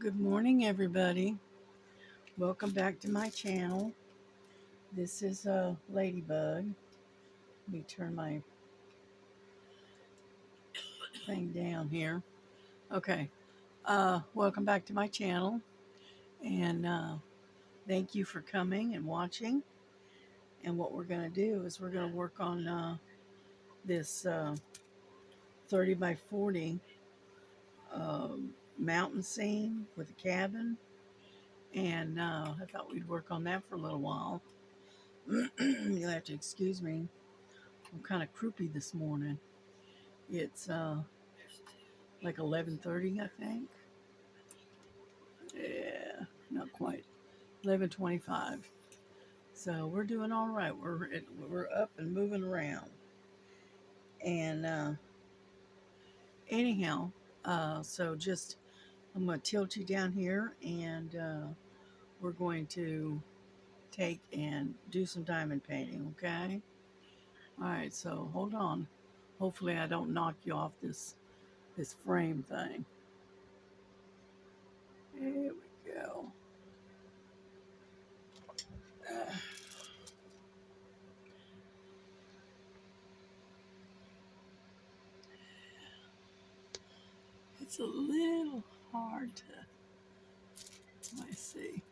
Good morning, everybody. Welcome back to my channel. This is a ladybug. Let me turn my thing down here. Okay. Welcome back to my channel, and thank you for coming and watching. And what we're going to do is we're going to work on this 30 by 40 mountain scene with a cabin. And I thought we'd work on that for a little while. You'll have to excuse me. I'm kind of croupy this morning. It's like 11:30, I think. Yeah, not quite. 11:25. So we're doing all right. We're up and moving around. And anyhow, so just I'm going to tilt you down here, and we're going to take and do some diamond painting. Okay. All right. So hold on. Hopefully, I don't knock you off this frame thing. There we go. Uh, it's a little hard to, let me see,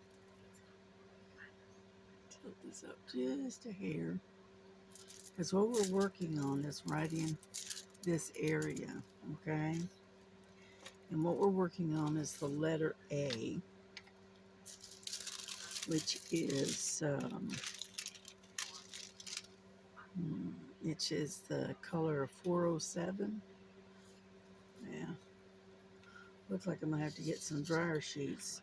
tilt this up just a hair. Because what we're working on is right in this area, okay? And what we're working on is the letter A, which is, which is the color of 407. Yeah. Looks like I'm going to have to get some dryer sheets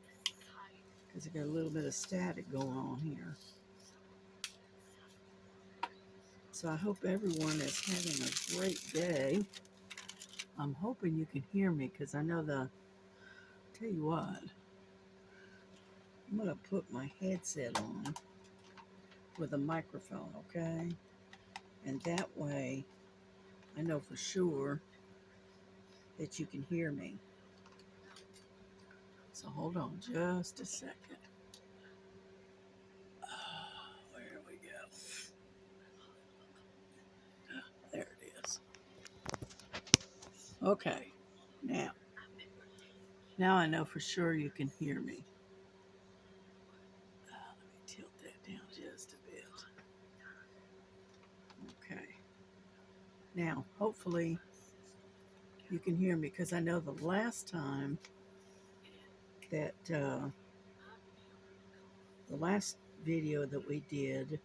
because I got a little bit of static going on here. So I hope everyone is having a great day. I'm hoping you can hear me because I know tell you what, I'm going to put my headset on with a microphone, okay? And that way I know for sure that you can hear me. So hold on just a second. Where we go. There it is. Okay. Now I know for sure you can hear me. Let me tilt that down just a bit. Okay. Now, hopefully you can hear me because I know the last time that the last video that we did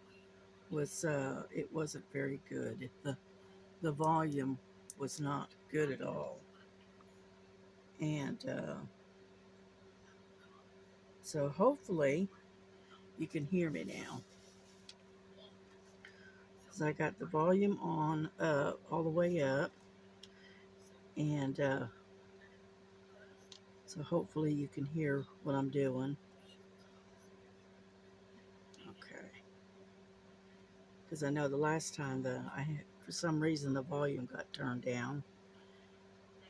was it wasn't very good. The volume was not good at all, and so hopefully you can hear me now. So I got the volume on all the way up, and so hopefully you can hear what I'm doing. Okay, because I know the last time for some reason the volume got turned down,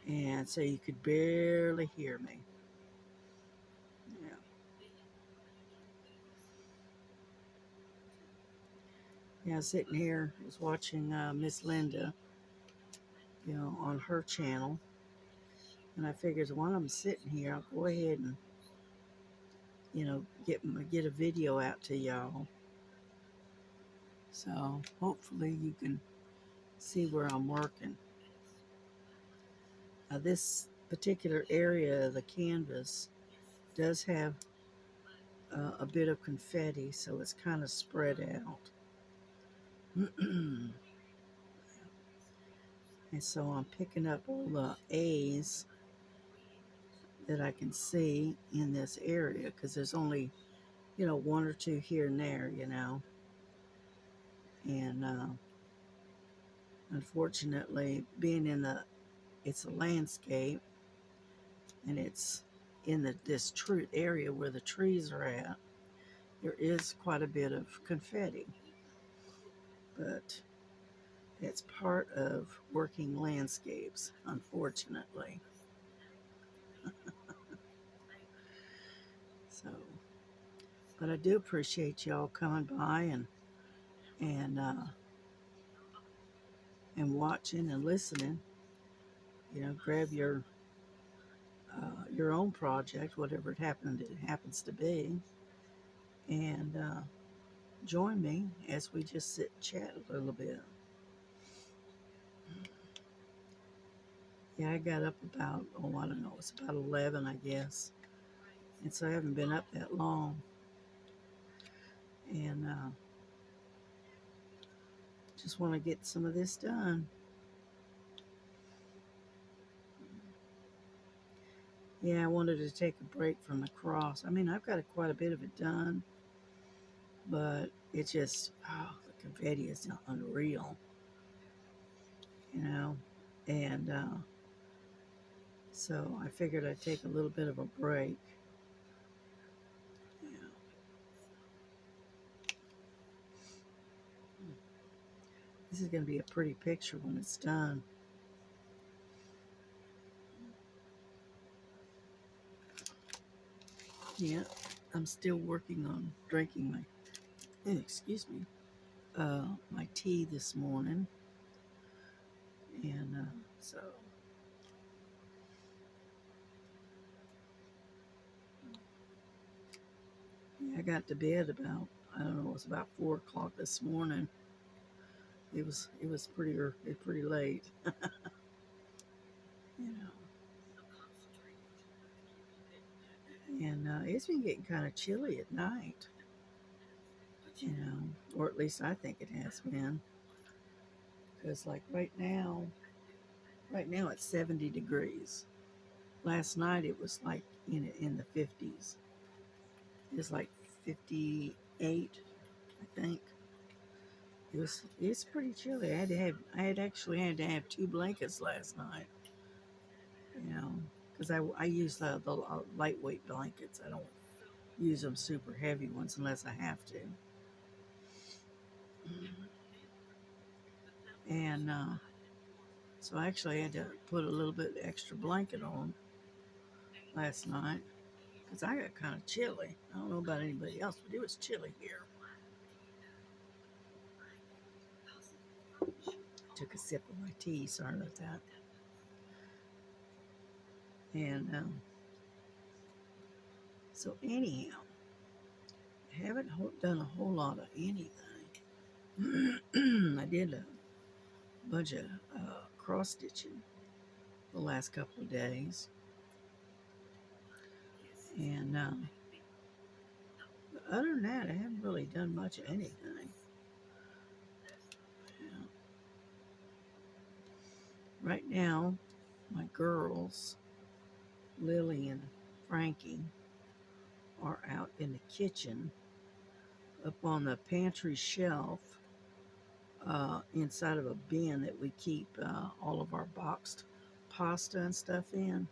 and so you could barely hear me. Yeah. Yeah, sitting here, I was watching Miss Linda, on her channel, and I figured while I'm sitting here, I'll go ahead and, get a video out to y'all. So hopefully you can see where I'm working. This particular area of the canvas does have a bit of confetti, so it's kind of spread out. And so I'm picking up all the A's that I can see in this area because there's only, one or two here and there, and unfortunately, being it's a landscape, and it's in this tree area where the trees are at, there is quite a bit of confetti, but it's part of working landscapes, unfortunately. So, but I do appreciate y'all coming by and uh, and watching and listening. Grab your own project, whatever it happens to be, and join me as we just sit and chat a little bit. Yeah, I got up about, oh, I don't know, it's about 11, I guess. And so I haven't been up that long. And just want to get some of this done. Yeah, I wanted to take a break from the cross. I mean, I've got quite a bit of it done, but it just, the confetti is unreal, you know. And so I figured I'd take a little bit of a break. Yeah. This is going to be a pretty picture when it's done. Yeah, I'm still working on drinking excuse me, my tea this morning. And so, yeah, I got to bed about, I don't know, it was about 4 o'clock this morning. It was pretty late, you know. And it's been getting kind of chilly at night, or at least I think it has been. Because like right now it's 70 degrees. Last night it was like in the 50s. It was like 58, I think. It's pretty chilly. I had actually had to have 2 blankets last night, because I use the lightweight blankets. I don't use them super heavy ones unless I have to. And so I actually had to put a little bit extra blanket on last night because I got kind of chilly. I don't know about anybody else, but it was chilly here. Took a sip of my tea. Sorry about that. And so anyhow, I haven't done a whole lot of anything. I did a bunch of cross stitching the last couple of days, and other than that, I haven't really done much of anything. Yeah. Right now, my girls, Lily and Frankie, are out in the kitchen, up on the pantry shelf, inside of a bin that we keep all of our boxed pasta and stuff in.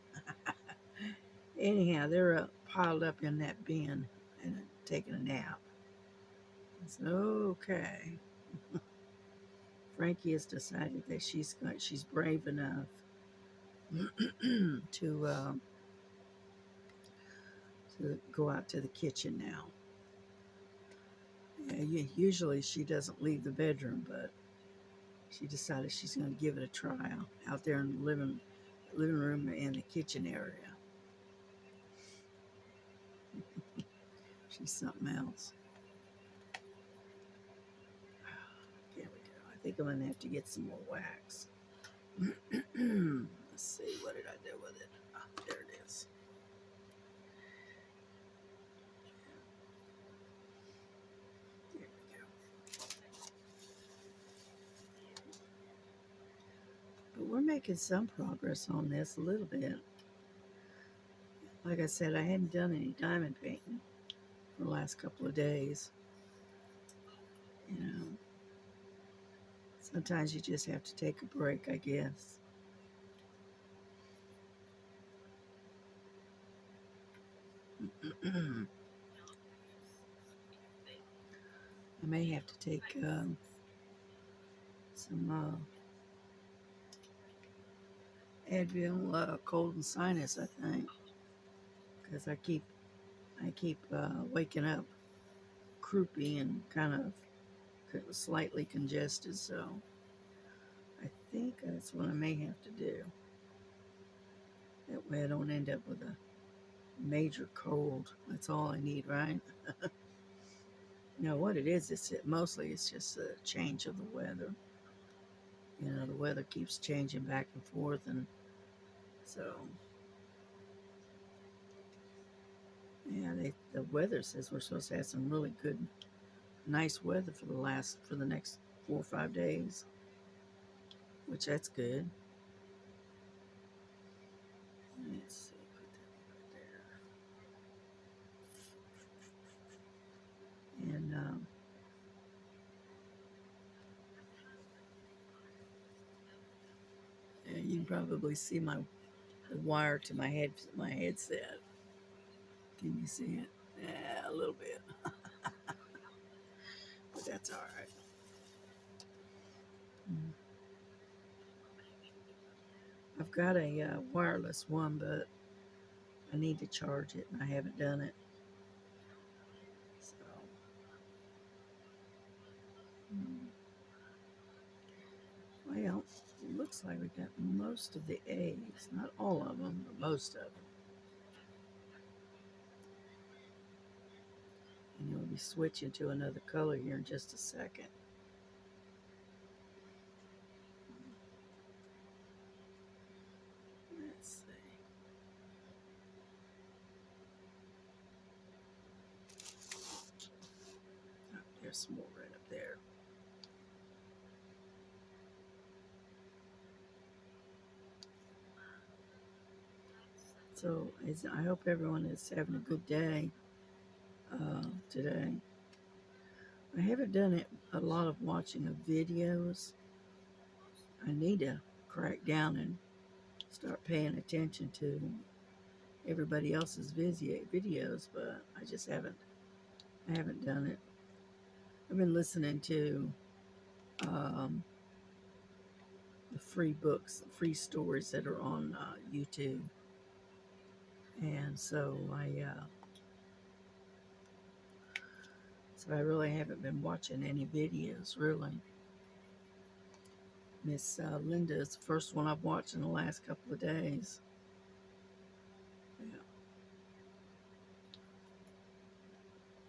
Anyhow, they're piled up in that bin and taking a nap. It's okay. Frankie has decided that she's brave enough to go out to the kitchen now. Yeah, usually she doesn't leave the bedroom, but she decided she's going to give it a try out there in the living room and the kitchen area. She's something else. There we go. I think I'm going to have to get some more wax. Let's see, what did I do with it? Oh, there it is. There we go. But we're making some progress on this a little bit. Like I said, I hadn't done any diamond painting for the last couple of days. Sometimes you just have to take a break, I guess. I may have to take some Advil, cold and sinus, I think, because I keep I keep waking up croupy and kind of slightly congested, so I think that's what I may have to do. That way I don't end up with a major cold. That's all I need, right? You know what it is? Mostly it's just a change of the weather. You know, the weather keeps changing back and forth, and so yeah, the weather says we're supposed to have some really good, nice weather for the next 4 or 5 days, which that's good. Let's see, put that right there. And yeah, you can probably see the wire to my headset. Can you see it? Yeah, a little bit, but that's all right. Mm. I've got a wireless one, but I need to charge it, and I haven't done it. So, mm, well, it looks like we got most of the A's. Not all of them, but most of them. And you'll be switching to another color here in just a second. Let's see. Oh, there's some more right up there. So I hope everyone is having a good day today. I haven't done a lot of watching of videos. I need to crack down and start paying attention to everybody else's videos, but I just haven't. I haven't done it. I've been listening to um, the free books, the free stories that are on YouTube, and so I really haven't been watching any videos really. Miss Linda is the first one I've watched in the last couple of days.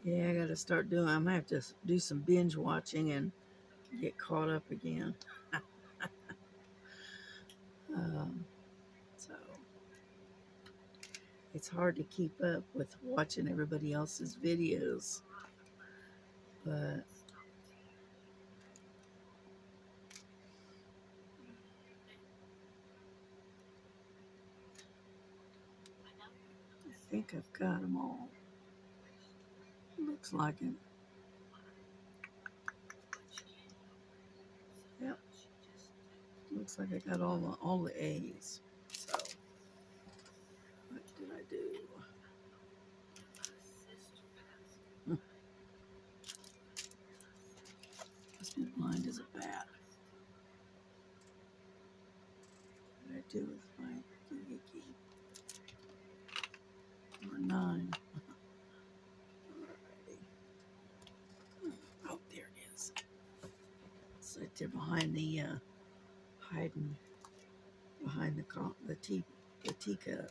Yeah, I got to start doing. I'm gonna have to do some binge watching and get caught up again. um, so it's hard to keep up with watching everybody else's videos, but I think I've got them all. Looks like it. Yep. Looks like I got all the A's. So what did I do? Must be blind as a bat. What did I do with my doohickey? Number 9. Alrighty. Oh, there it is. It's right there behind the hiding behind the teacup.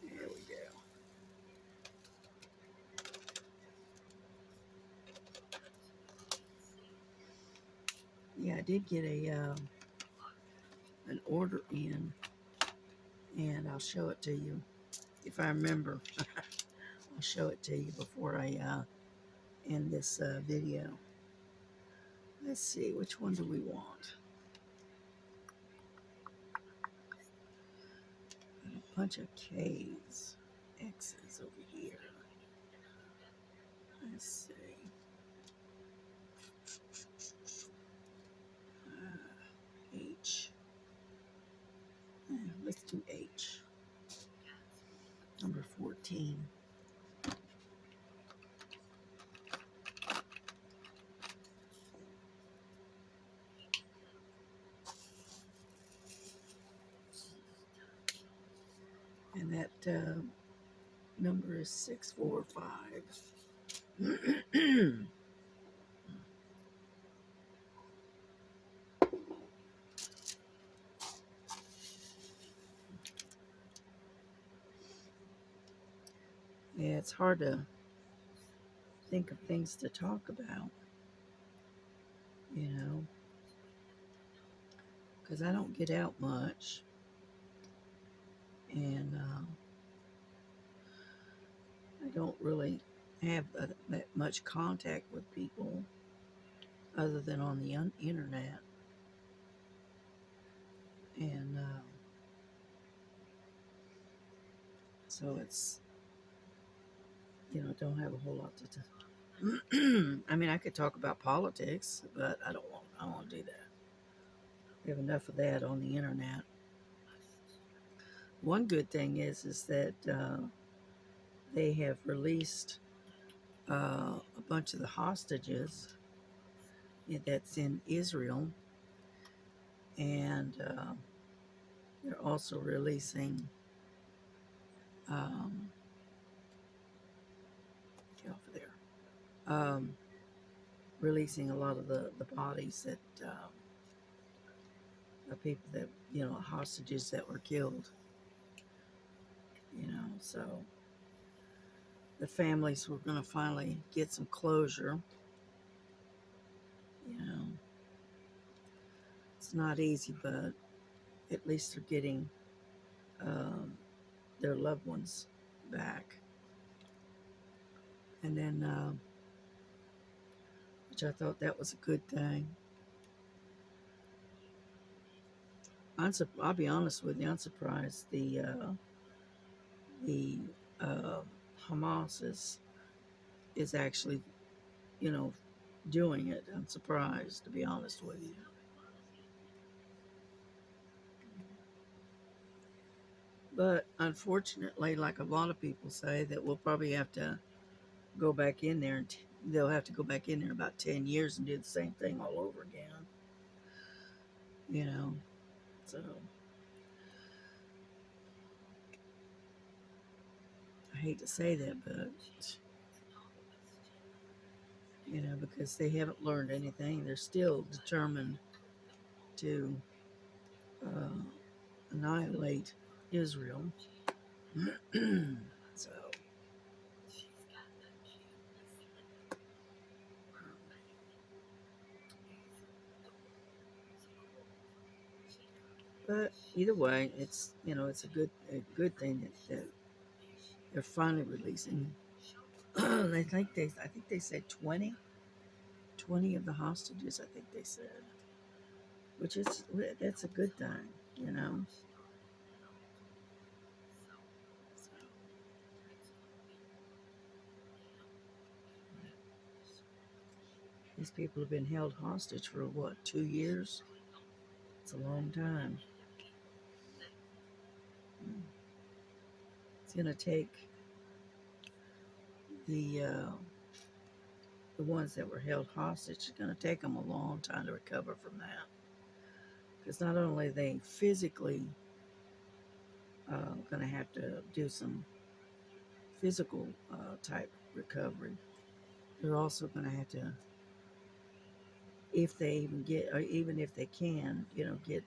There we go. Yeah, I did get an order in, and I'll show it to you if I remember. I'll show it to you before I end this video. Let's see, which one do we want? A bunch of K's, X's over here. Let's see. H. Let's do H. Number 14. And that Number is 645. Yeah, it's hard to think of things to talk about, you know, because I don't get out much, and I don't really have that much contact with people other than on the internet. And so it's, don't have a whole lot to talk. I mean, I could talk about politics, but I don't want to do that. We have enough of that on the internet. One good thing is that they have released a bunch of the hostages that's in Israel, and they're also releasing um, get off of there, releasing a lot of the bodies that of people that hostages that were killed. So the families were going to finally get some closure. You know, it's not easy, but at least they're getting um, their loved ones back. And then, which I thought that was a good thing. I'll be honest with you, I'm surprised the uh, Hamas is actually, you know, doing it. I'm surprised, to be honest with you. But unfortunately, like a lot of people say, that we'll probably have to go back in there, and they'll have to go back in there about 10 years and do the same thing all over again. You know, so I hate to say that, but because they haven't learned anything, they're still determined to uh, annihilate Israel. So, but either way, it's a good thing that they're finally releasing. I think they said 20 of the hostages. I think they said, which is that's a good thing, you know. So, these people have been held hostage for what, 2 years? It's a long time. It's going to take the ones that were held hostage. It's going to take them a long time to recover from that, because not only are they physically going to have to do some physical type recovery, they're also going to have to, if they even get, or even if they can, get,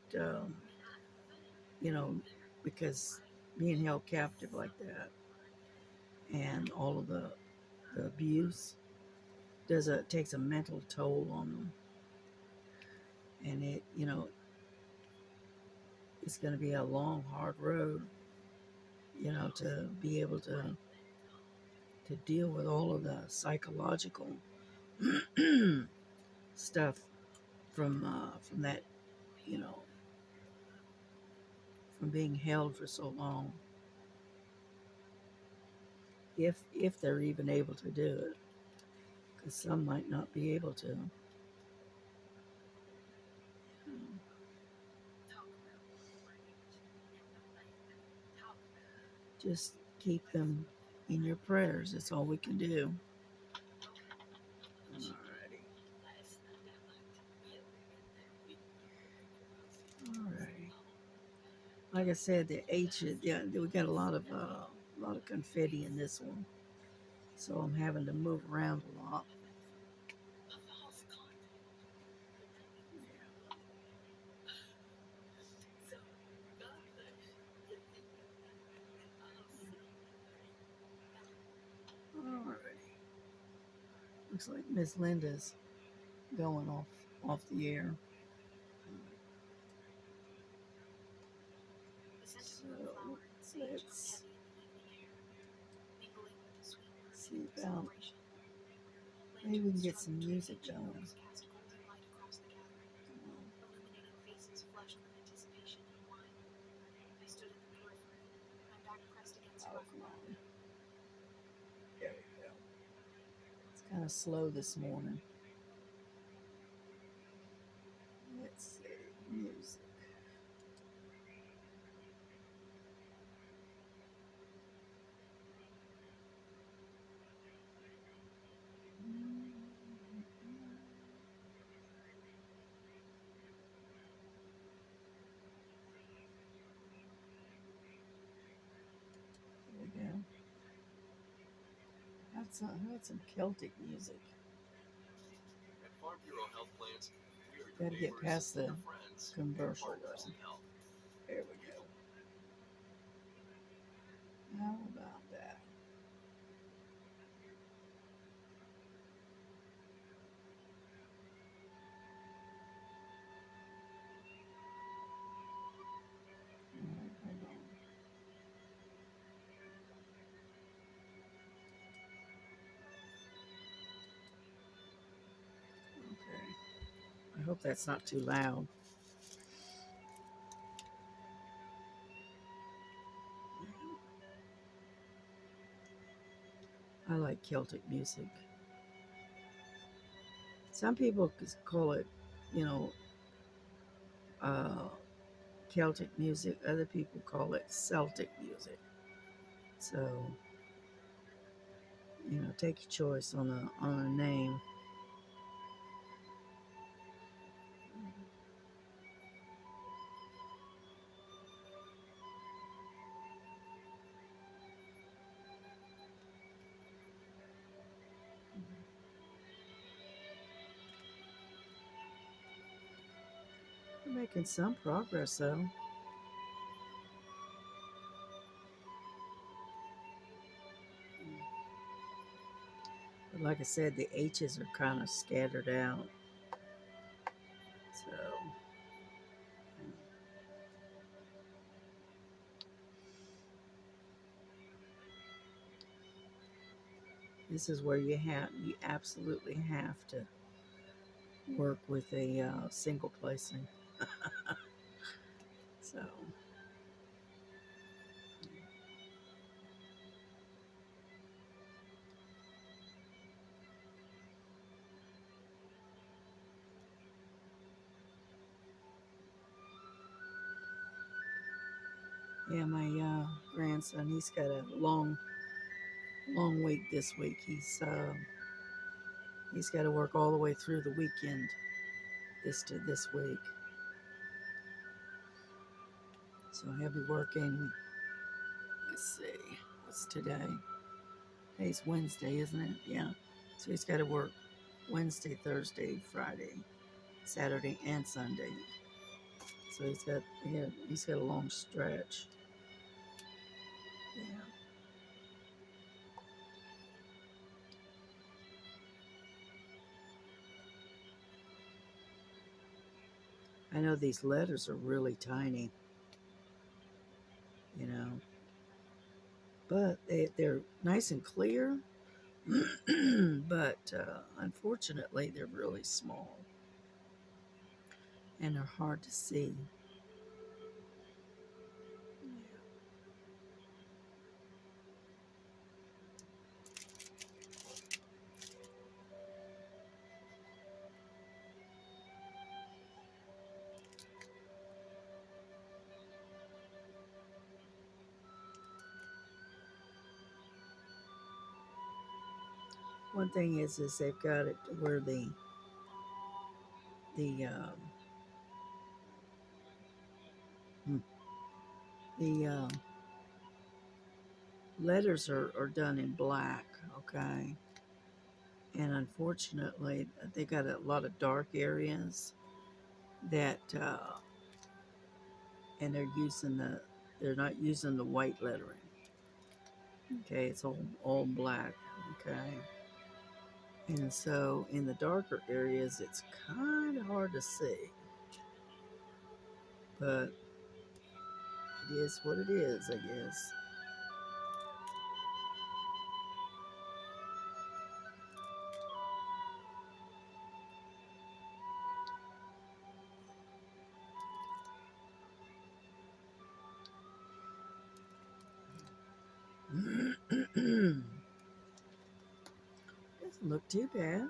you know, because being held captive like that and all of the abuse takes a mental toll on them, and it's going to be a long, hard road, to be able to deal with all of the psychological stuff from that, you know, from being held for so long. If they're even able to do it, because some might not be able to. Just keep them in your prayers. That's all we can do. Alrighty. Alrighty. Like I said, yeah, we got a lot of A lot of confetti in this one, so I'm having to move around a lot. Alrighty. Looks like Miss Linda's going off the air. So let's see about maybe we can get some music going. Oh, come on. There we go. It's kind of slow this morning. Let's see. Music. There we go. That's some Celtic music. Got to get past the commercial though. There we go. How about that? All right, hold on. Okay. I hope that's not too loud. I like Celtic music. Some people call it, you know, uh, Celtic music. Other people call it Celtic music. So, take your choice on a name. We're making some progress though. But like I said, the H's are kind of scattered out. So this is where you absolutely have to work with a single placing. So yeah, my grandson, he's got a long week this week. He's got to work all the way through the weekend this week. So he'll be working. Let's see, what's today? Today's Wednesday, isn't it? Yeah. So he's got to work Wednesday, Thursday, Friday, Saturday, and Sunday. So he's got a long stretch. Yeah. I know these letters are really tiny, you know, but they're nice and clear. But unfortunately, they're really small and they're hard to see. One thing is they've got it where the hmm, the letters are done in black, okay? And unfortunately, they got a lot of dark areas that, and they're not using the white lettering. Okay, it's all black. Okay, and so in the darker areas, it's kind of hard to see, but it is what it is, I guess. Doesn't look too bad.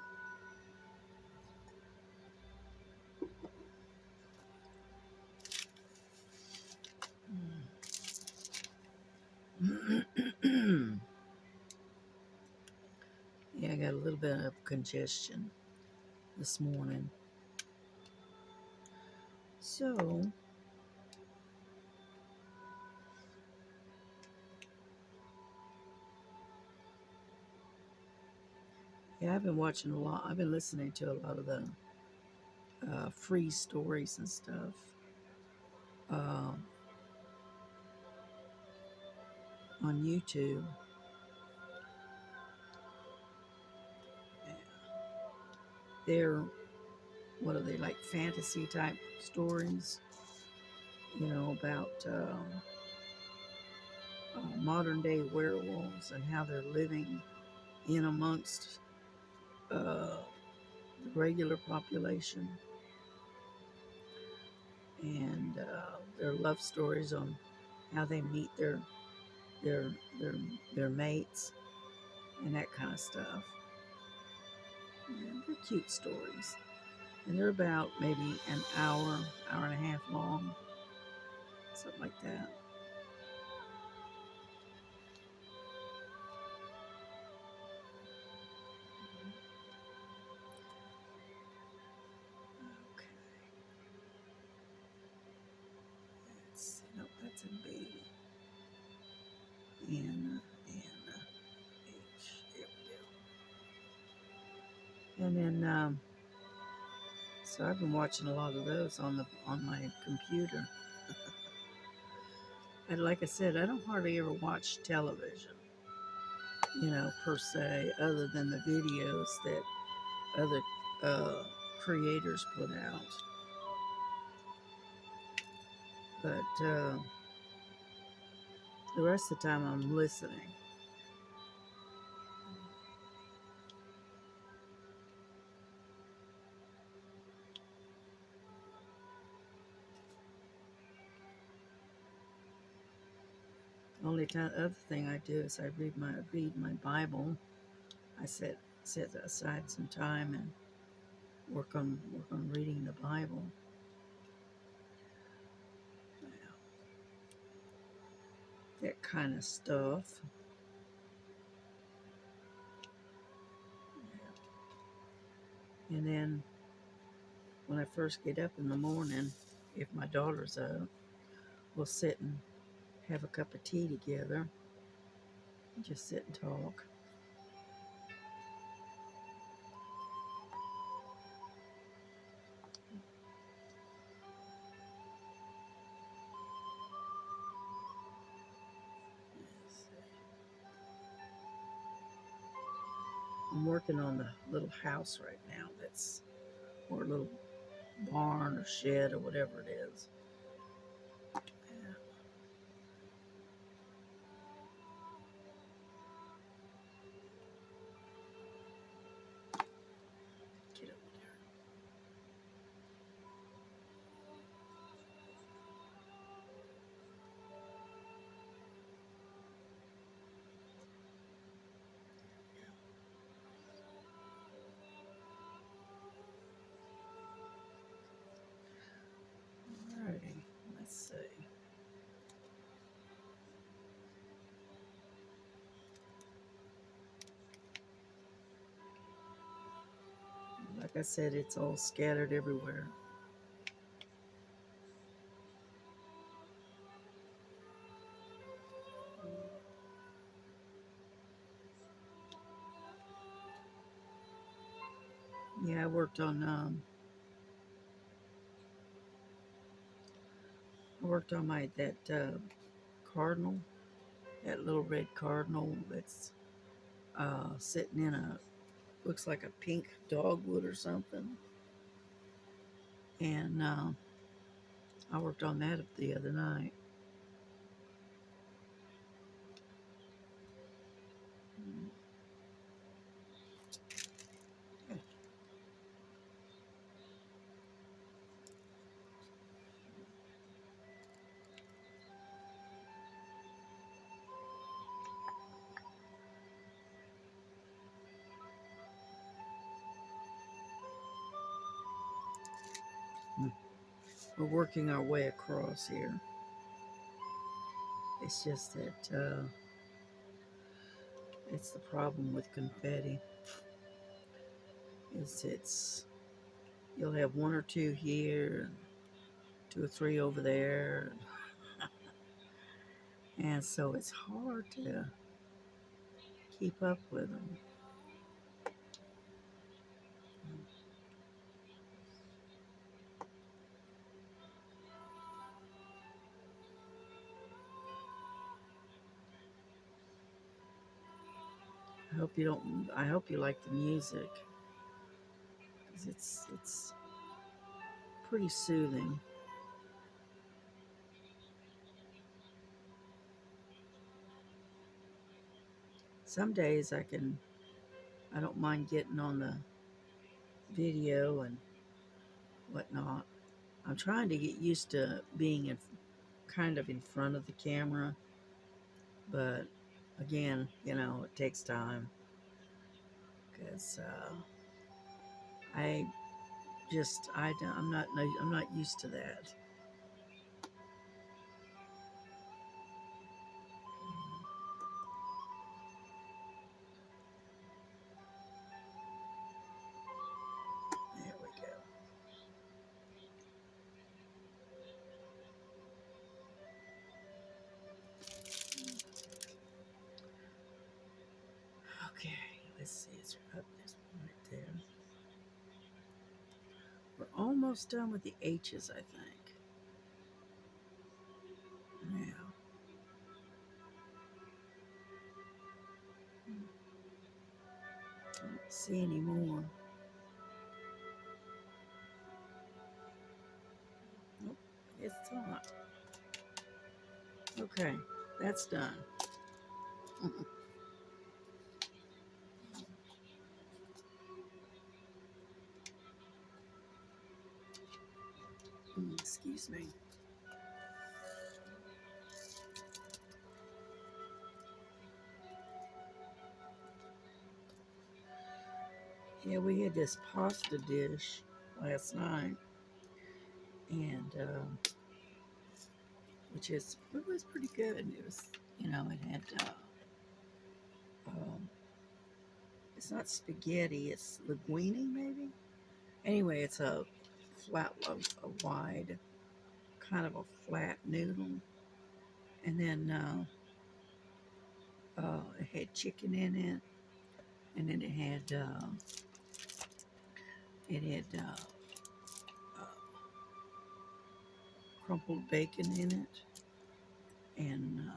Yeah, I got a little bit of congestion this morning. So, yeah, I've been watching a lot. I've been listening to a lot of the free stories and stuff. Uh, on YouTube. They're, what are they, like fantasy type stories, about modern day werewolves and how they're living in amongst the regular population, and their love stories on how they meet their their their mates and that kind of stuff. Yeah, they're cute stories, and they're about maybe an hour and a half long, something like that. Okay, let's see. Nope, that's a B. N N H. There we go. And then, so I've been watching a lot of those on my computer. And like I said, I don't hardly ever watch television, per se, other than the videos that other uh, creators put out. But the rest of the time, I'm listening. Other thing I do is I read my Bible. I set aside some time and work on reading the Bible. That kind of stuff. And then when I first get up in the morning, if my daughter's up, we'll sit and have a cup of tea together and just sit and talk. I'm working on the little house right now or a little barn or shed or whatever it is. Yeah. Get over there. Alrighty, let's see. Like I said, it's all scattered everywhere. Yeah, I worked on my that cardinal, that little red cardinal that's sitting in a looks like a pink dogwood or something, and I worked on that the other night. We're working our way across here. It's just that it's the problem with confetti. It's you'll have one or two here, two or three over there, and so it's hard to keep up with them. I hope you don't. I hope you like the music because it's pretty soothing. Some days I don't mind getting on the video and whatnot. I'm trying to get used to being kind of in front of the camera, but again, it takes time because I I'm not used to that. There we go. Okay, let's see. It's up this one right there. We're almost done with the H's, I think. Now, I don't see any more. Nope, it's not. Okay, that's done. Excuse me. Yeah, we had this pasta dish last night, and it was pretty good. It was, it had um, it's not spaghetti, it's linguine maybe. Anyway, it's a wide, kind of a flat noodle, and then it had chicken in it, and then it had uh, crumpled bacon in it, and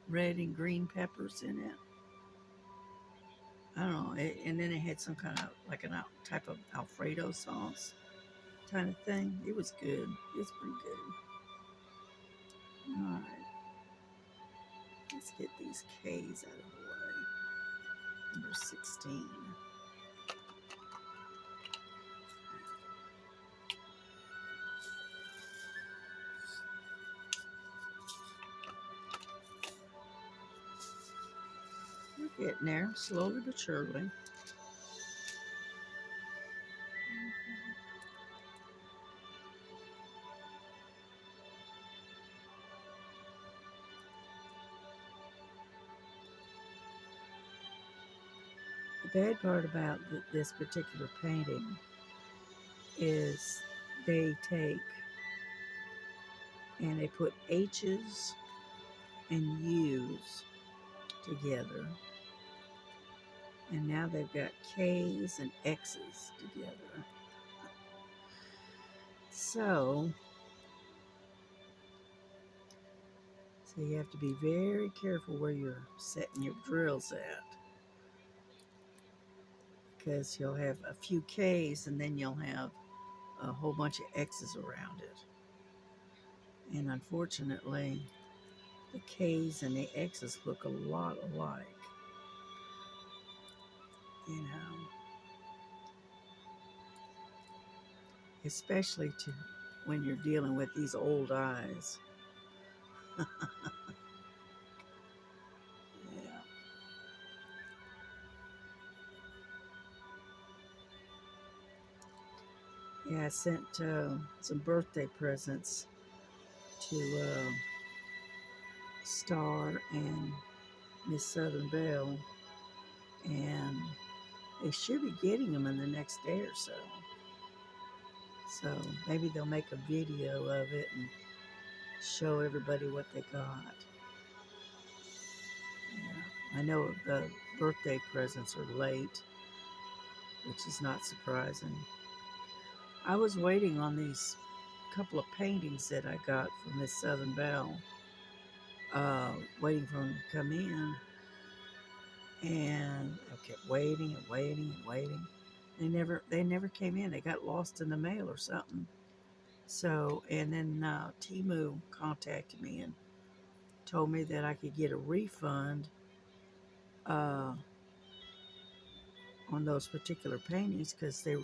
red and green peppers in it. I don't know, and then it had some kind of like type of Alfredo sauce kind of thing. It was good. It's pretty good. All right, let's get these K's out of the way. Number 16. We're getting there, slowly but surely. The bad part about this particular painting is they take and they put H's and U's together, And now they've got K's and X's together. So you have to be very careful where you're setting your drills at, because you'll have a few K's and then you'll have a whole bunch of X's around it. And unfortunately, the K's and the X's look a lot alike, you know, especially when you're dealing with these old eyes. Yeah. Yeah, I sent some birthday presents to Star and Miss Southern Belle, and they should be getting them in the next day or so. So maybe they'll make a video of it and show everybody what they got. Yeah. I know the birthday presents are late, which is not surprising. I was waiting on these couple of paintings that I got from Miss Southern Belle, waiting for them to come in, and I kept waiting and waiting and waiting. They never came in. They got lost in the mail or something. So, and then Temu contacted me and told me that I could get a refund uh, on those particular paintings because they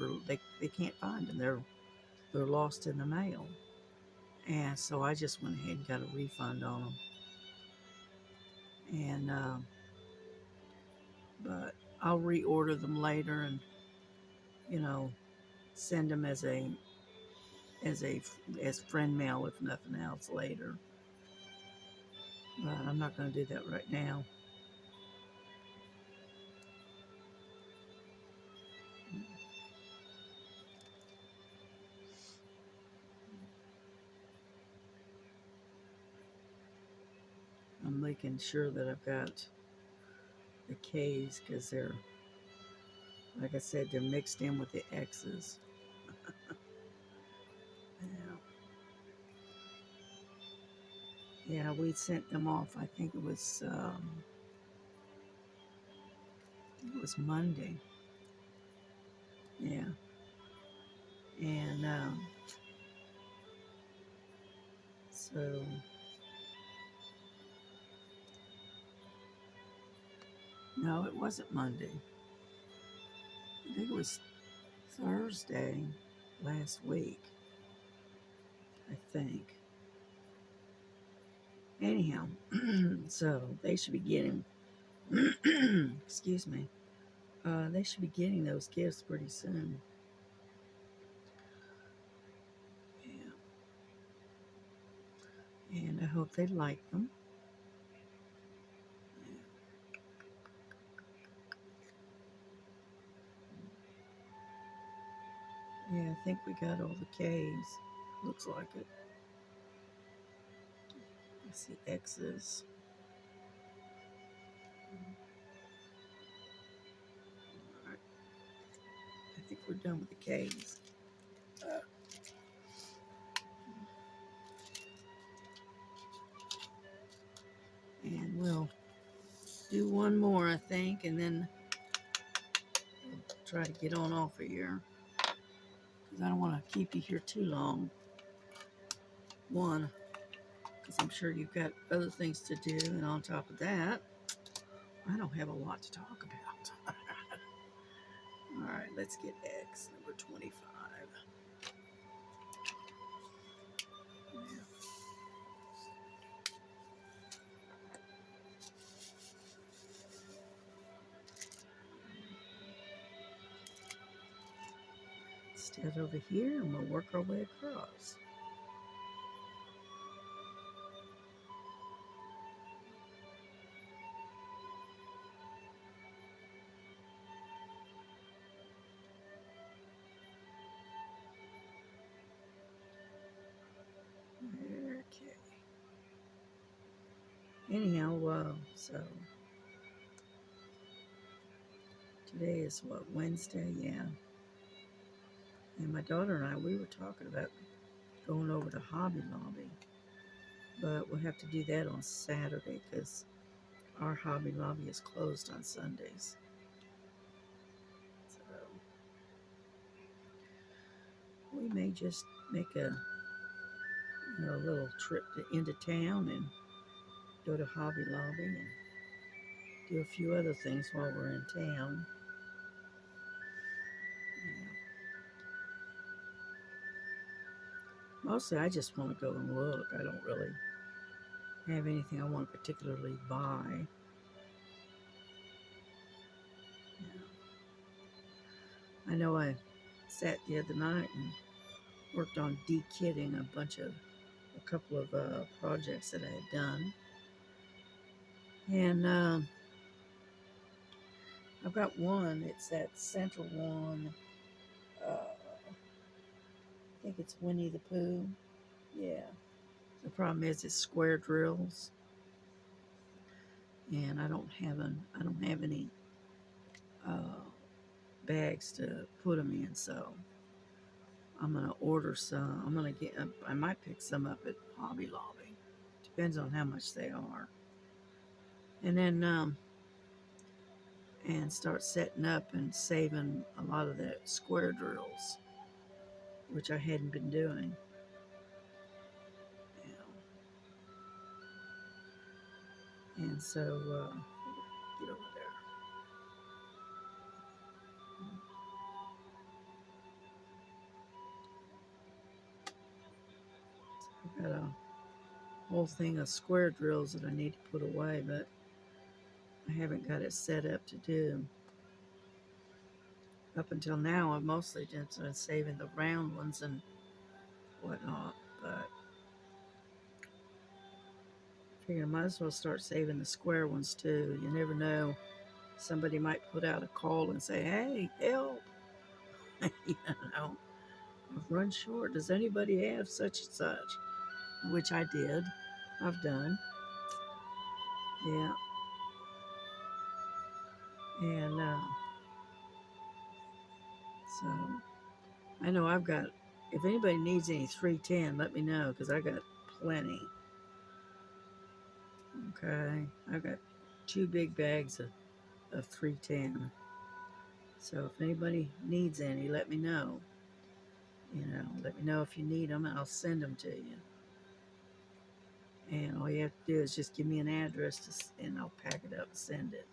can't find them. They're lost in the mail. And so I just went ahead and got a refund on them. And but I'll reorder them later and, you know, send them as a as friend mail if nothing else later. But I'm not going to do that right now. I'm making sure that I've got the K's because they're, like I said, they're mixed in with the X's. Yeah. Yeah, we sent them off. I think it was Monday. Yeah, and so no, it wasn't Monday. I think it was Thursday last week. I think. Anyhow, so they should be getting. Excuse me. They should be getting those gifts pretty soon. Yeah, and I hope they like them. Yeah, I think we got all the K's. Looks like it. I see X's. All right, I think we're done with the K's. And we'll do one more, I think, and then we'll try to get on off of here because I don't want to keep you here too long. One, because I'm sure you've got other things to do, and on top of that, I don't have a lot to talk about. All right, let's get X, number 25. Yeah. Start over here, and we'll work our way across. Okay. Anyhow, so Today is what, Wednesday? Yeah. And my daughter and I, we were talking about going over to Hobby Lobby, but we'll have to do that on Saturday because our Hobby Lobby is closed on Sundays. So we may just make a little trip into town and go to Hobby Lobby and do a few other things while we're in town. Mostly, I just want to go and look. I don't really have anything I want to particularly buy. I know I sat the other night and worked on de-kitting a couple of projects that I had done. And I've got one, it's that center one. I think it's Winnie the Pooh. Yeah. The problem is it's square drills. And I don't have any bags to put them in, so I'm gonna order some. I might pick some up at Hobby Lobby. Depends on how much they are. And then and start setting up and saving a lot of the square drills, which I hadn't been doing. And so get over there. I've got a whole thing of square drills that I need to put away, but I haven't got it set up to do. Up until now, I've mostly just been saving the round ones and whatnot, but I figure I might as well start saving the square ones too. You never know. Somebody might put out a call and say, hey, help. You know, I've run short. Does anybody have such and such? Which I did. I've done. Yeah. And so I know I've got, if anybody needs any 310, let me know because I got plenty. Okay. I've got 2 big bags of 310. So if anybody needs any, let me know. Let me know if you need them and I'll send them to you. And all you have to do is just give me an address and I'll pack it up and send it.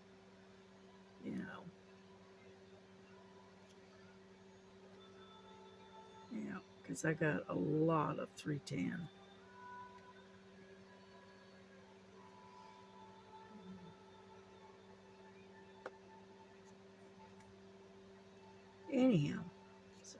Yeah, because I got a lot of 310. Anyhow, so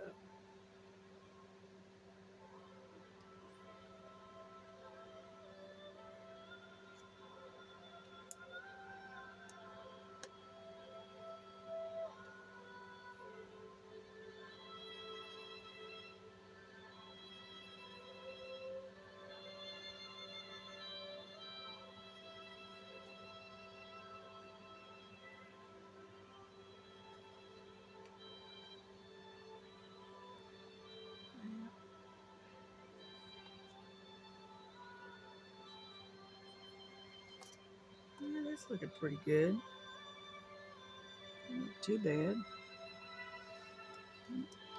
yeah, that's looking pretty good. Not too bad.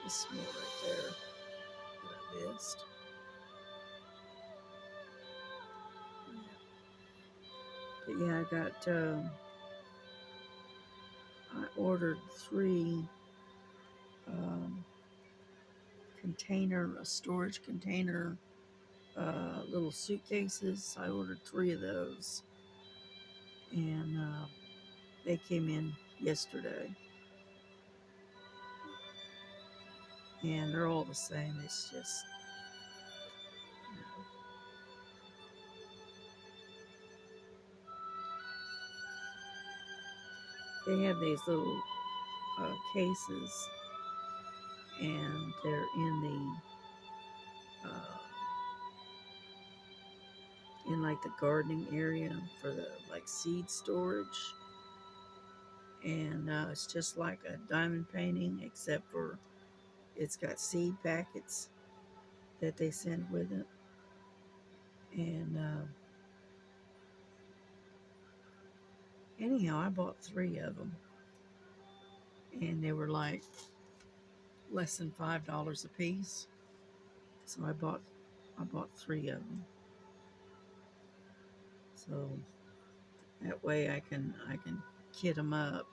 This smell right there that I missed. But yeah, I ordered 3 um, storage container, little suitcases. I ordered 3 of those, and they came in yesterday, and they're all the same. It's just, they have these little cases, and they're in like the gardening area for the like seed storage. And it's just like a diamond painting, except for it's got seed packets that they send with it. And anyhow, I bought 3 of them, and they were like less than $5 a piece. So I bought 3 of them. So that way I can kit them up.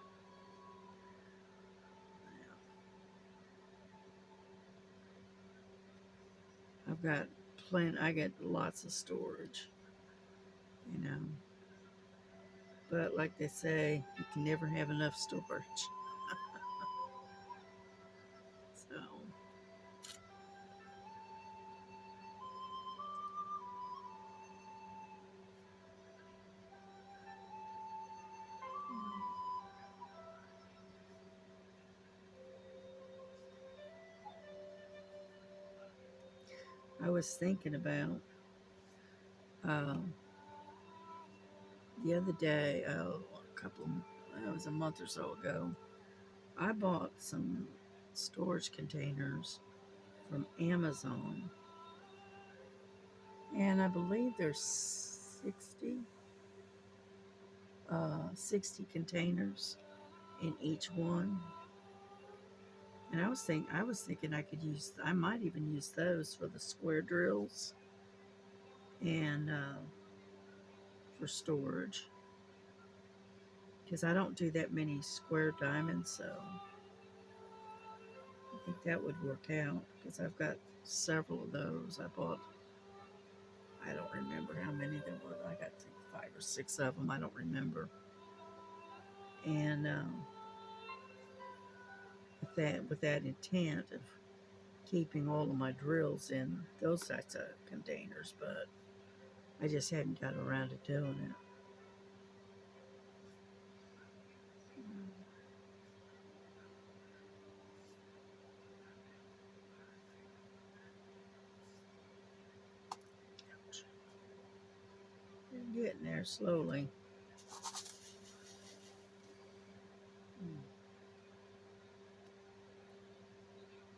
I've got plenty. I get lots of storage, you know. But like they say, you can never have enough storage. So I was thinking about um, the other day, a couple, it was a month or so ago. I bought some storage containers from Amazon, and I believe there's 60 containers in each one. And I was thinking I might even use those for the square drills and for storage, because I don't do that many square diamonds, so I think that would work out because I've got several of those. I don't remember how many there were. I got 5 or 6 of them. I don't remember. And with that intent of keeping all of my drills in those types of containers, but I just hadn't got around to doing it. We're getting there slowly.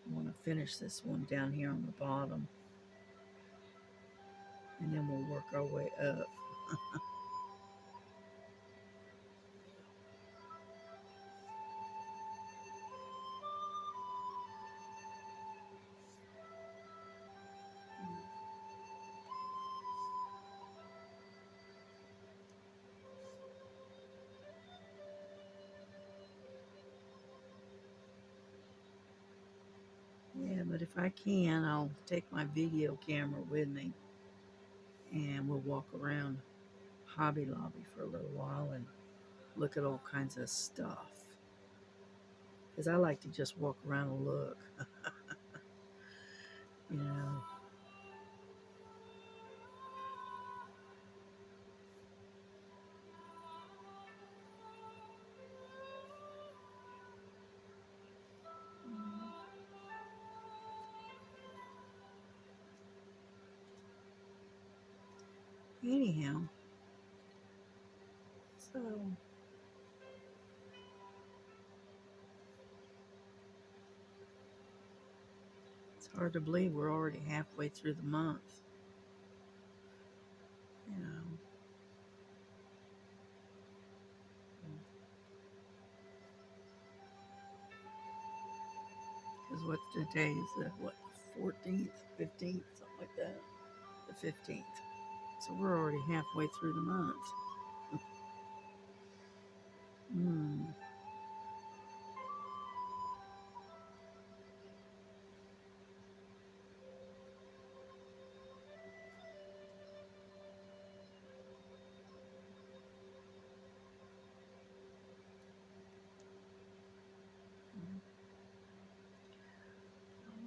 I want to finish this one down here on the bottom, and then we'll work our way up. Yeah, but if I can, I'll take my video camera with me, and we'll walk around Hobby Lobby for a little while and look at all kinds of stuff. Because I like to just walk around and look, you know. Anyhow, so it's hard to believe we're already halfway through the month, you know. Because what today is what, 14th, 15th, something like that, the 15th. So we're already halfway through the month. Hmm.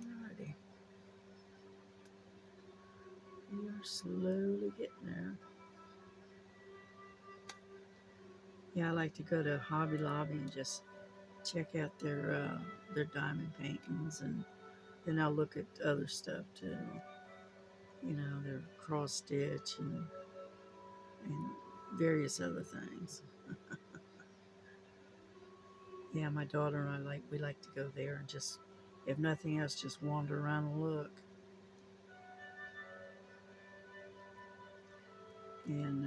Alrighty. We are slowly getting there. Yeah, I like to go to Hobby Lobby and just check out their diamond paintings, and then I'll look at other stuff too. You know, their cross stitch and various other things. Yeah, my daughter and I we like to go there and just, if nothing else, just wander around and look. And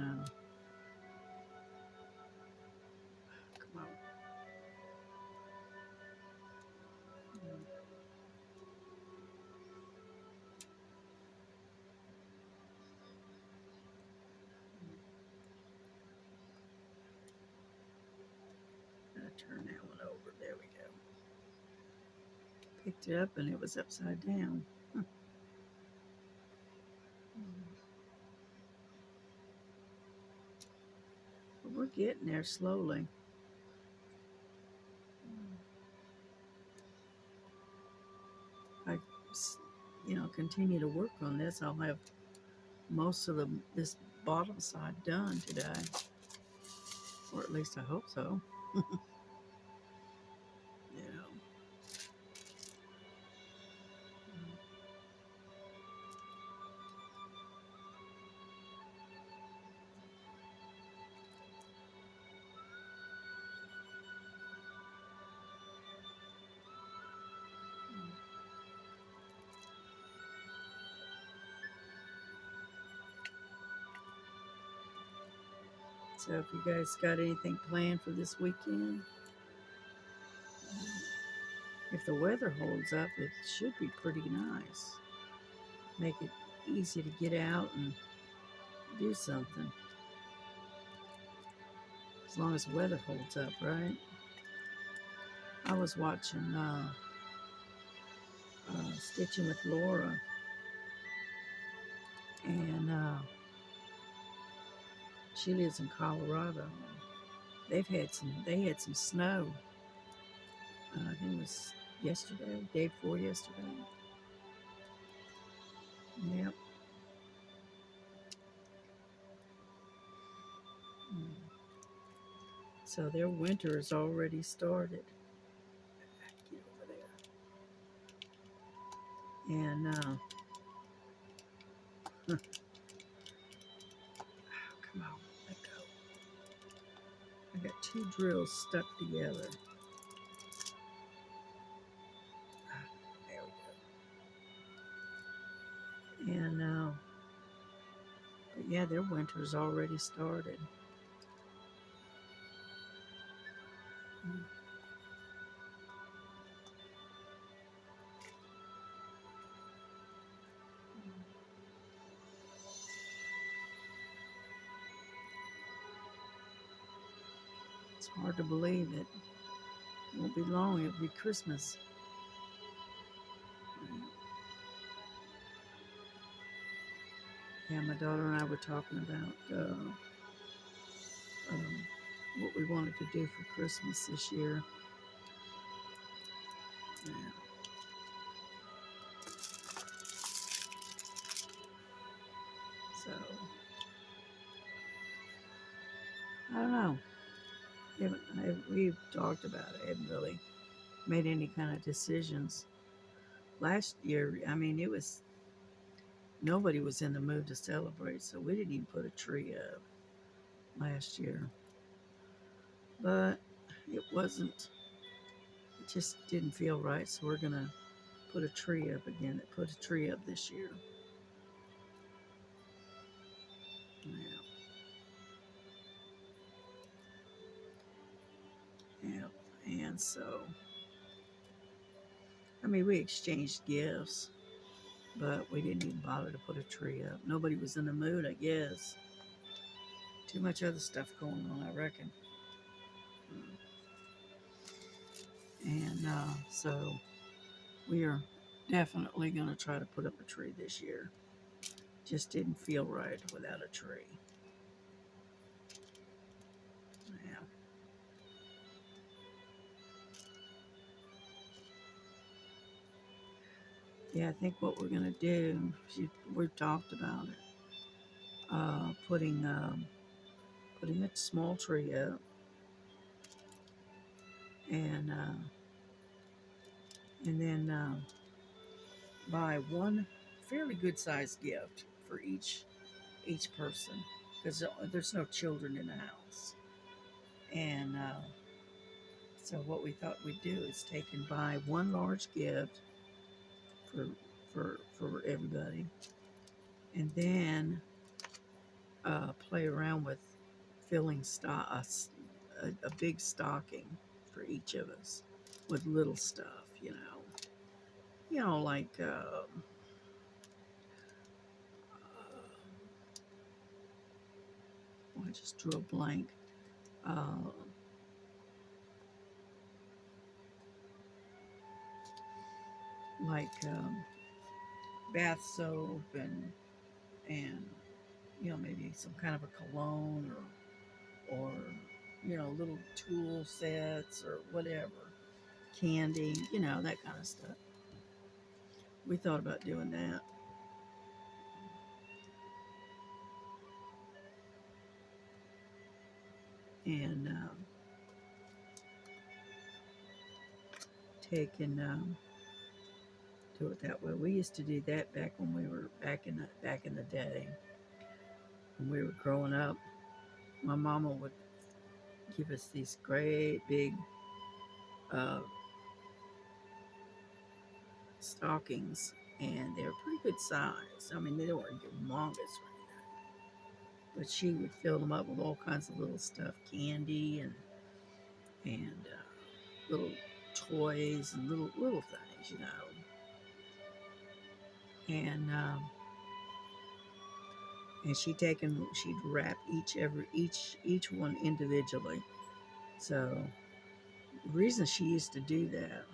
come on, gotta turn that one over. There we go. Picked it up and it was upside down. But we're getting there slowly. I, continue to work on this. I'll have most of this bottom side done today, or at least I hope so. Yeah. So if you guys got anything planned for this weekend, if the weather holds up, it should be pretty nice. Make it easy to get out and do something. As long as the weather holds up, right? I was watching Stitching with Laura, and she lives in Colorado. They had some snow. I think it was yesterday, day before yesterday. Yep. Mm. So their winter has already started. Get over there. And come on, let go. I got two drills stuck together. There we go. And but yeah, their winter's already started. Mm. It's hard to believe it. It won't be long. It'll be Christmas. Yeah, my daughter and I were talking about um, what we wanted to do for Christmas this year. Yeah. So I don't know. We've talked about it. I haven't really made any kind of decisions. Last year, I mean, it was nobody was in the mood to celebrate, so we didn't even put a tree up last year. But it wasn't. It just didn't feel right, so we're gonna put a tree up again. Put a tree up this year. Yeah, yeah. And so, I mean, we exchanged gifts, but we didn't even bother to put a tree up. Nobody was in the mood, I guess. Too much other stuff going on, I reckon. And so we are definitely going to try to put up a tree this year. Just didn't feel right without a tree. Yeah, I think what we're going to do, we've talked about it, putting a small tree up and then buy one fairly good sized gift for each person because there's no children in the house, and So what we thought we'd do is take and buy one large gift for for everybody, and then play around with filling a big stocking for each of us with little stuff, like I just drew a blank. Uh, like bath soap and maybe some kind of a cologne or little tool sets or whatever, candy, that kind of stuff. We thought about doing that. And take and do it that way. We used to do that back when we were back in the day when we were growing up. My mama would give us these great big uh, stockings, and they were pretty good size. I mean, they weren't humongous or anything, but she would fill them up with all kinds of little stuff, candy and little toys and little things, and she'd wrap each one individually. So the reason she used to do that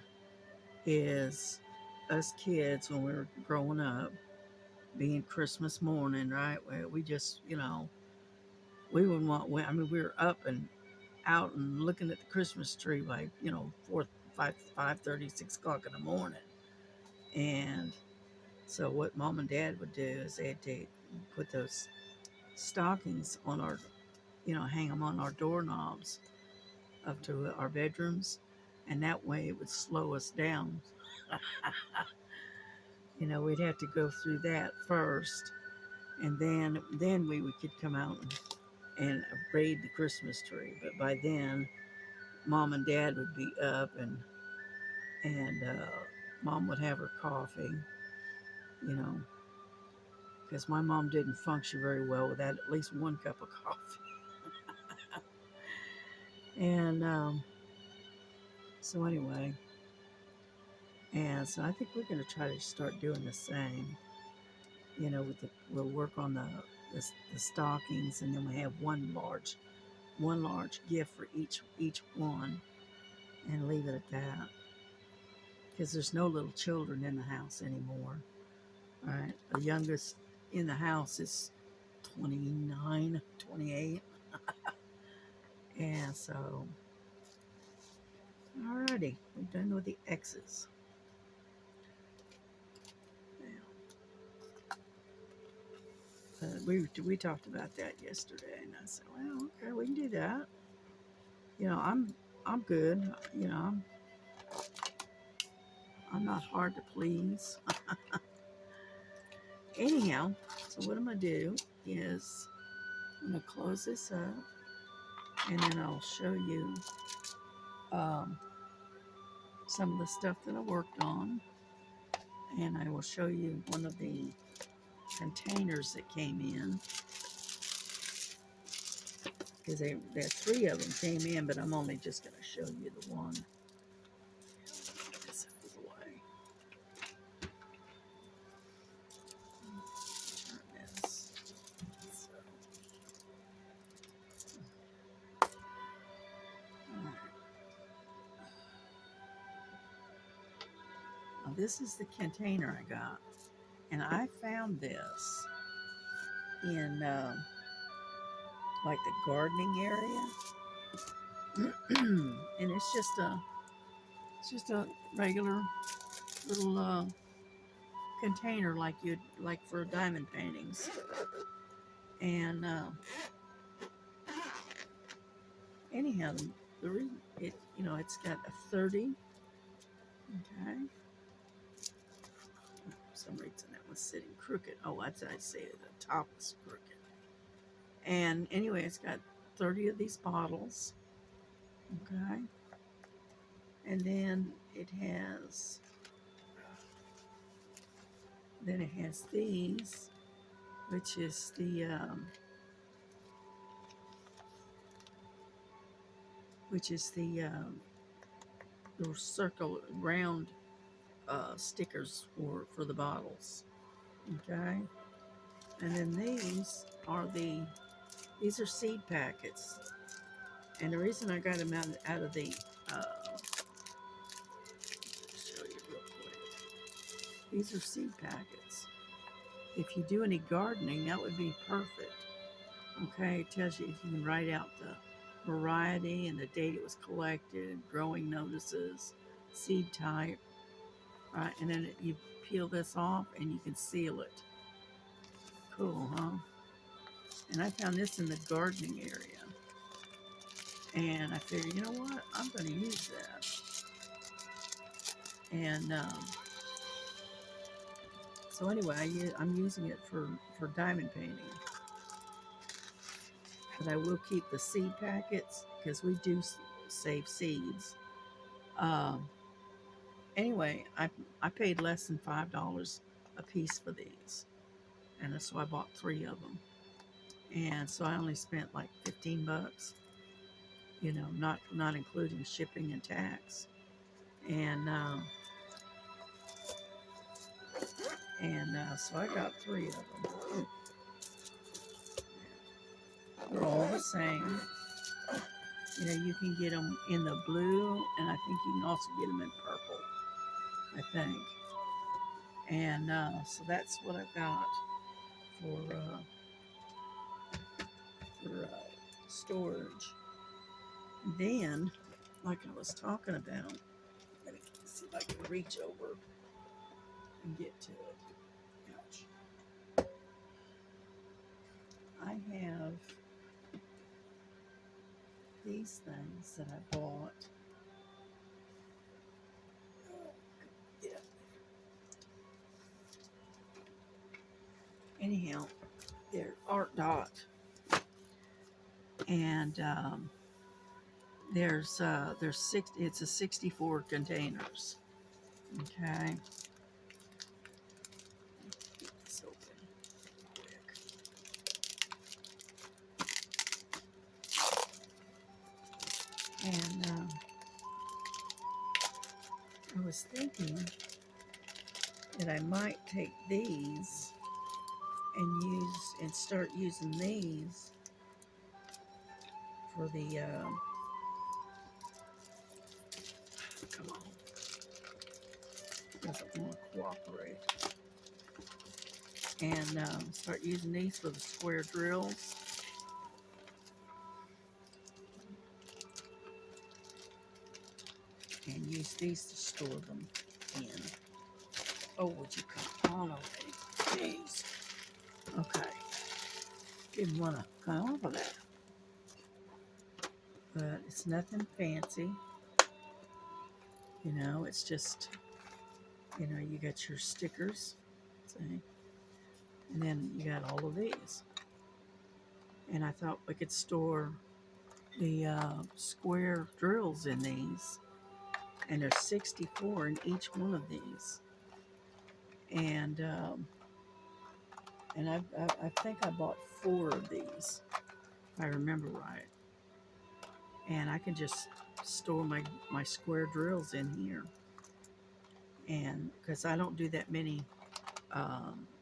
is us kids when we were growing up, being Christmas morning, right? Where we just, we wouldn't want. I mean, we were up and out and looking at the Christmas tree by 5:30, 6 o'clock in the morning. And so what Mom and Dad would do is they'd put those stockings on our, hang them on our doorknobs up to our bedrooms, and that way it would slow us down. We'd have to go through that first, and then we could come out and braid the Christmas tree. But by then, Mom and Dad would be up, and Mom would have her coffee, you know, because my mom didn't function very well without at least one cup of coffee. And so anyway, and so I think we're going to try to start doing the same. We'll work on the stockings, and then we have one large gift for each one, and leave it at that. Because there's no little children in the house anymore. All right, the youngest in the house is 29, 28. And so, alrighty, we're done with the X's. We talked about that yesterday, and I said, well, okay, we can do that. I'm good. I'm not hard to please. Anyhow, so what I'm gonna do is I'm gonna close this up, and then I'll show you um, some of the stuff that I worked on, and I will show you one of the containers that came in, because there 3 of them came in, but I'm only just going to show you the one. Get this out of the way. Turn this. So, all right. Now this is the container I got, and I found this in like the gardening area, and it's just a regular little container like for diamond paintings, and anyhow, the reason it's got a 30. Okay. For some reason that was sitting crooked. Oh, that's I say the top is crooked. And anyway, it's got 30 of these bottles. Okay. And then it has these, which is the circle round stickers for the bottles. Okay, and then these are seed packets, and the reason I got them out of the show you real quick. These are seed packets. If you do any gardening, that would be perfect. Okay, it tells you if you can write out the variety and the date it was collected, growing notices, seed type, right? And then you peel this off and you can seal it. Cool, huh? And I found this in the gardening area. And I figured, you know what? I'm going to use that. And so anyway, I'm using it for diamond painting. But I will keep the seed packets because we do save seeds. Anyway, I paid less than $5 a piece for these. And so I bought 3 of them. And so I only spent like $15, not including shipping and tax. And so I got 3 of them. They're all the same. You can get them in the blue, and I think you can also get them in purple, I think. And so that's what I've got for storage. Then, like I was talking about, let me see if I can reach over and get to it. Ouch. I have these things that I bought. Yeah. Anyhow, they're Art Dot. And there's 6. It's a 64 containers. Okay. Get this open quick. And I was thinking that I might take these and start using these for the come on, doesn't want to cooperate. And start using these for the square drills. And use these to store them in. Oh, would you come on already? Jeez. Okay. Didn't want to come off of that. But it's nothing fancy. It's just, you got your stickers. See? And then you got all of these. And I thought we could store the square drills in these. And there's 64 in each one of these. And I think I bought 4 of these, if I remember right. And I can just store my square drills in here. And because I don't do that many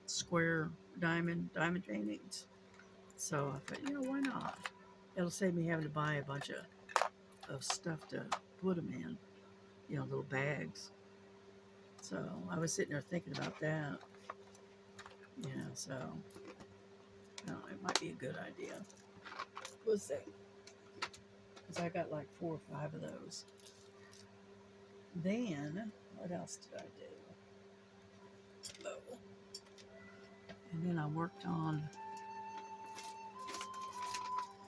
square diamond paintings. So I thought, why not? It'll save me having to buy a bunch of stuff to put them in, little bags. So I was sitting there thinking about that. So it might be a good idea. We'll see. Because I got like 4 or 5 of those. Then, what else did I do? Oh. And then I worked on,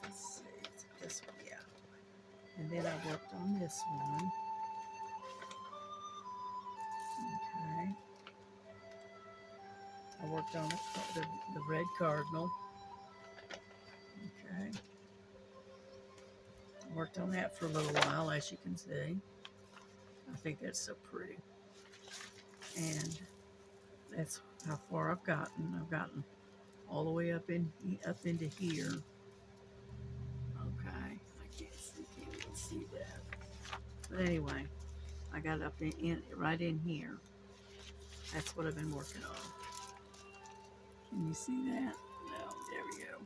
let's see, is it this one? Yeah. And then I worked on this one. Okay. I worked on the red cardinal. Okay. I worked on that for a little while, as you can see. I think that's so pretty. And that's how far I've gotten. I've gotten all the way up into here. Okay, I can't even see that. But anyway, I got up right in here. That's what I've been working on. Can you see that? No, there we go.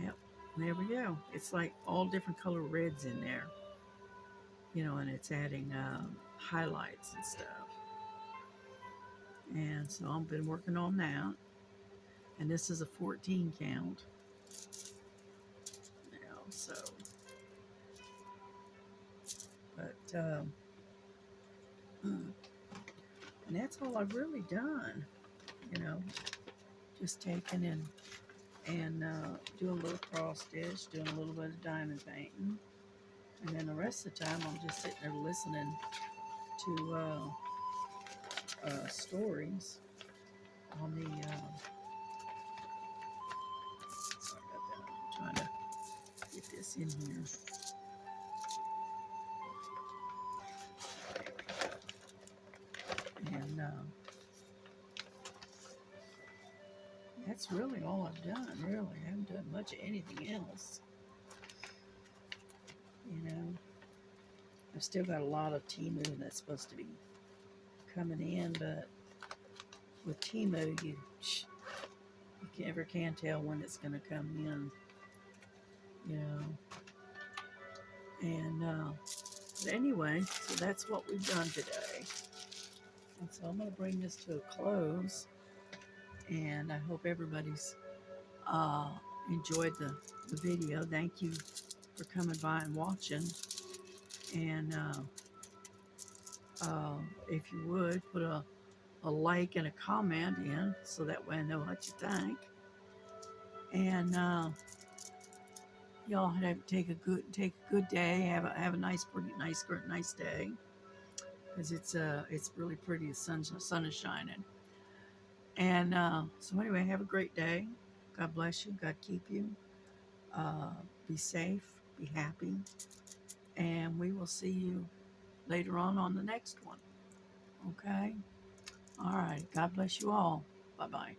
Yep, there we go. It's like all different color reds in there, and it's adding highlights and stuff. And so I've been working on that. And this is a 14 count. So, but, and that's all I've really done, you know, just taking and doing a little cross stitch, doing a little bit of diamond painting. And then the rest of the time I'm just sitting there listening to stories on the, sorry about that, I'm trying to get this in here. And that's really all I've done, really. I haven't done much of anything else. I've still got a lot of Temu that's supposed to be coming in, but with Temu, you never can tell when it's going to come in, And but anyway, so that's what we've done today. And so I'm going to bring this to a close, and I hope everybody's enjoyed the video. Thank you for coming by and watching. And if you would, put a like and a comment in so that way I know what you think. And y'all take a good day. Have a nice day, because it's really pretty. The sun is shining. And so anyway, have a great day. God bless you. God keep you. Be safe. Be happy. And we will see you later on the next one. Okay? All right. God bless you all. Bye-bye.